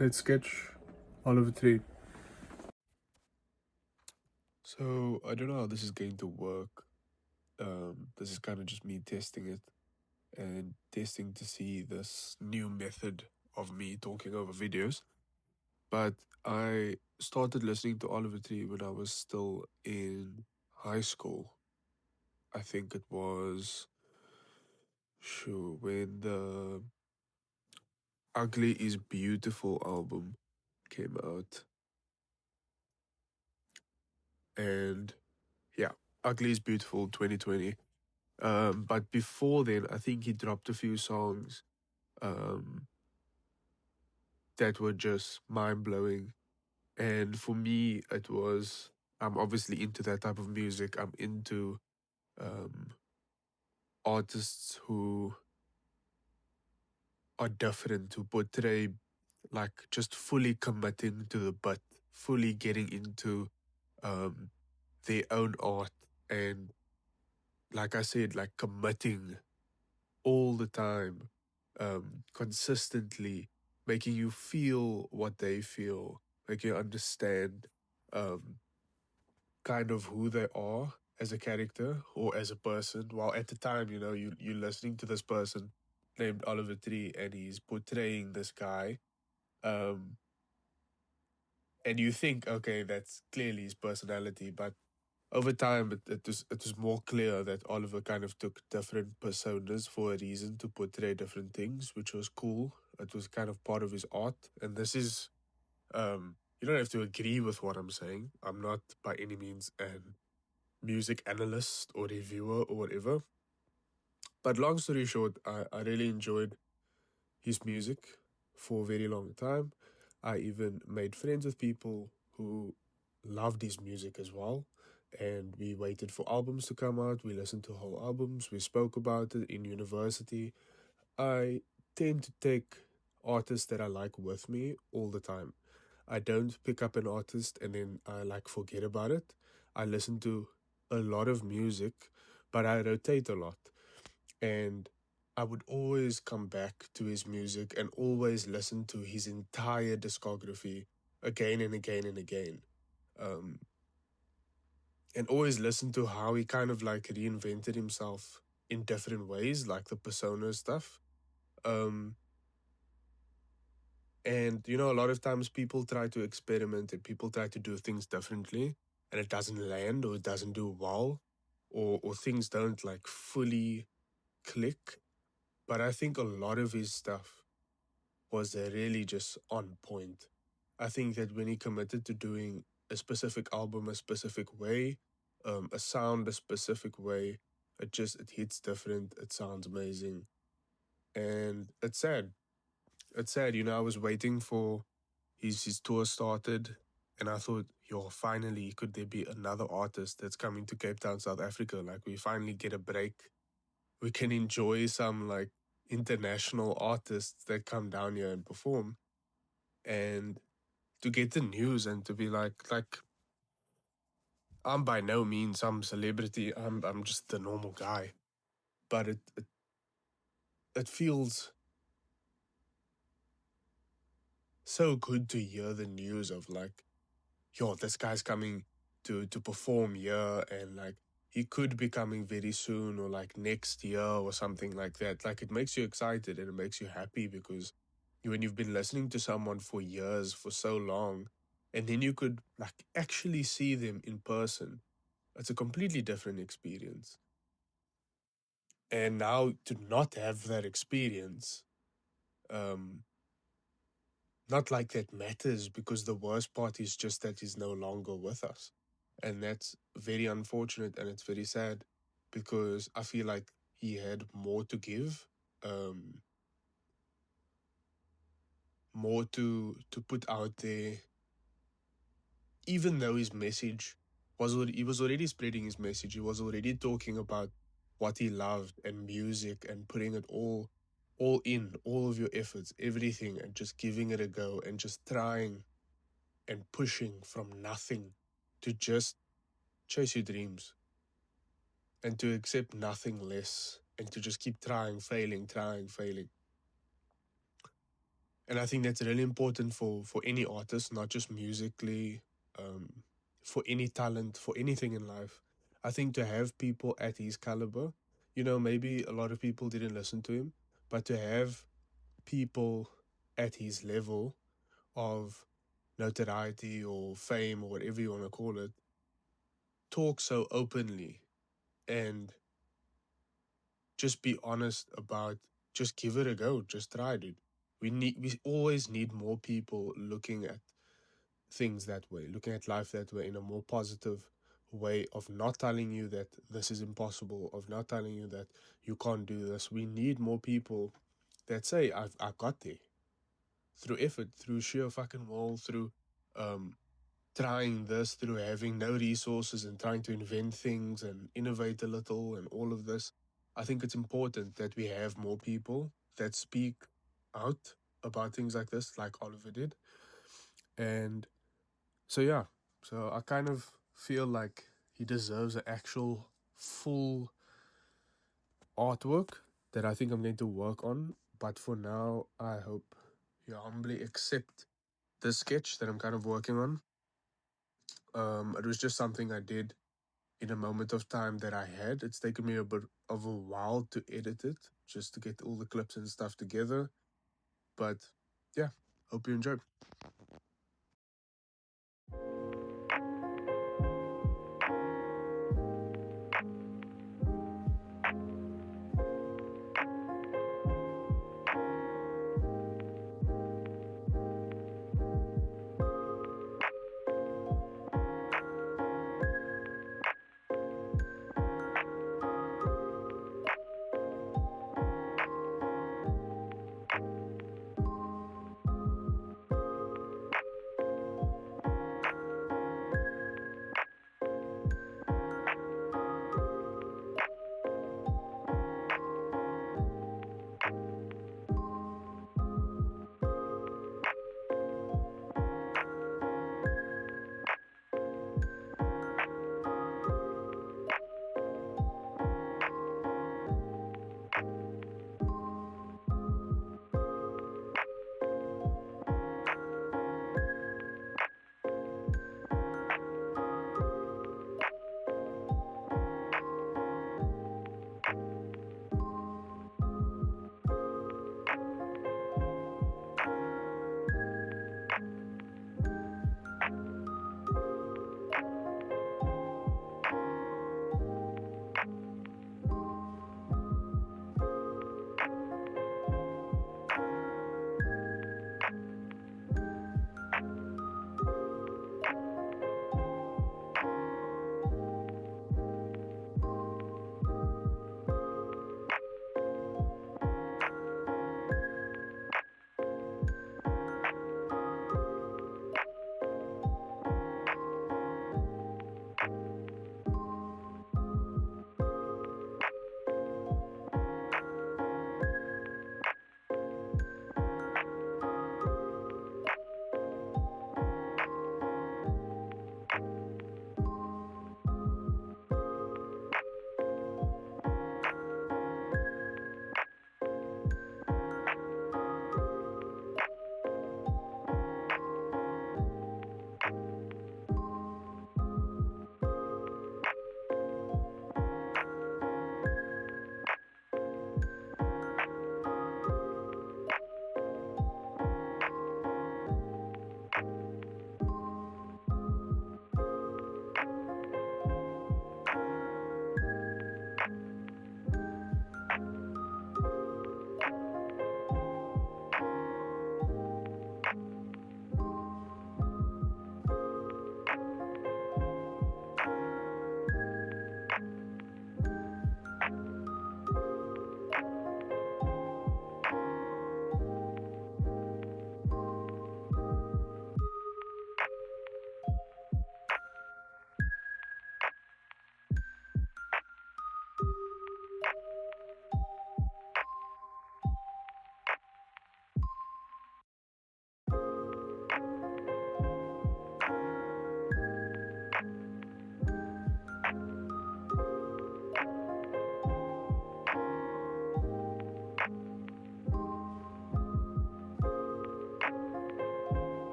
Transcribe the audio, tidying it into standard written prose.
Let's sketch Oliver Tree. So I don't know how this is going to work. This is kind of just me testing it and testing to see this new method of me talking over videos. But I started listening to Oliver Tree when I was still in high school. I think it was when the Ugly is Beautiful album came out. And yeah, Ugly is Beautiful 2020. But before then, I think he dropped a few songs um, that were just mind blowing. And for me, I'm obviously into that type of music. I'm into um, artists who are different, who portray like just fully committing to the bit, fully getting into um, their own art. And like I said, like committing all the time, consistently, making you feel what they feel, make you understand um, kind of who they are as a character or as a person. While at the time, you're listening to this person named Oliver Tree and he's portraying this guy. Um, and you think, okay, that's clearly his personality, but over time, it was more clear that Oliver kind of took different personas for a reason to portray different things, which was cool. It was kind of part of his art, and this is you don't have to agree with what I'm saying. I'm not by any means an music analyst or reviewer or whatever. But long story short, I really enjoyed his music for a very long time. I even made friends with people who loved his music as well. And we waited for albums to come out. We listened to whole albums. We spoke about it in university. I tend to take artists that I like with me all the time. I don't pick up an artist and then I like forget about it. I listen to a lot of music, but I rotate a lot. And I would always come back to his music and always listen to his entire discography again and again and again. Um, and always listen to how he kind of like reinvented himself in different ways, like the persona stuff. Um, and a lot of times people try to experiment and people try to do things differently, and it doesn't land or it doesn't do well, or things don't like fully click. But I think a lot of his stuff was really just on point. I think that when he committed to doing a specific album a specific way, a sound a specific way, it hits different. It sounds amazing, and it's sad. It's sad. I was waiting for his tour started, and I thought, yo, finally, could there be another artist that's coming to Cape Town, South Africa? Like we finally get a break. We can enjoy some like international artists that come down here and perform. And to get the news and to be like I'm by no means some celebrity. I'm just the normal guy. But it feels so good to hear the news of like, yo, this guy's coming to perform here, and like he could be coming very soon or like next year or something like that. Like it makes you excited and it makes you happy because when you've been listening to someone for years, for so long, and then you could like actually see them in person. It's a completely different experience. And now to not have that experience, um, not like that matters, because the worst part is just that he's no longer with us. And that's very unfortunate and it's very sad because I feel like he had more to give, um, more to put out there, even though his message he was already spreading his message. He was already talking about what he loved and music and putting it all in, all of your efforts, everything, and just giving it a go and just trying and pushing from nothing to just chase your dreams and to accept nothing less and to just keep trying, failing, trying, failing. And I think that's really important for any artist, not just musically, um, for any talent, for anything in life. I think to have people at his caliber, maybe a lot of people didn't listen to him, but to have people at his level of notoriety or fame or whatever you want to call it talk so openly and just be honest about, just give it a go, just try, dude. We always need more people looking at things that way, looking at life that way, in a more positive way, of not telling you that this is impossible, of not telling you that you can't do this. We need more people that say, I got there through effort, through sheer fucking will, through um trying this, through having no resources and trying to invent things and innovate a little and all of this. I think it's important that we have more people that speak out about things like this, like Oliver did. And so, yeah, so I kind of feel like he deserves an actual full artwork that I think I'm going to work on. But for now, I hope you humbly accept the sketch that I'm kind of working on. It was just something I did in a moment of time that I had. It's taken me a bit of a while to edit it, just to get all the clips and stuff together. But yeah, hope you enjoyed.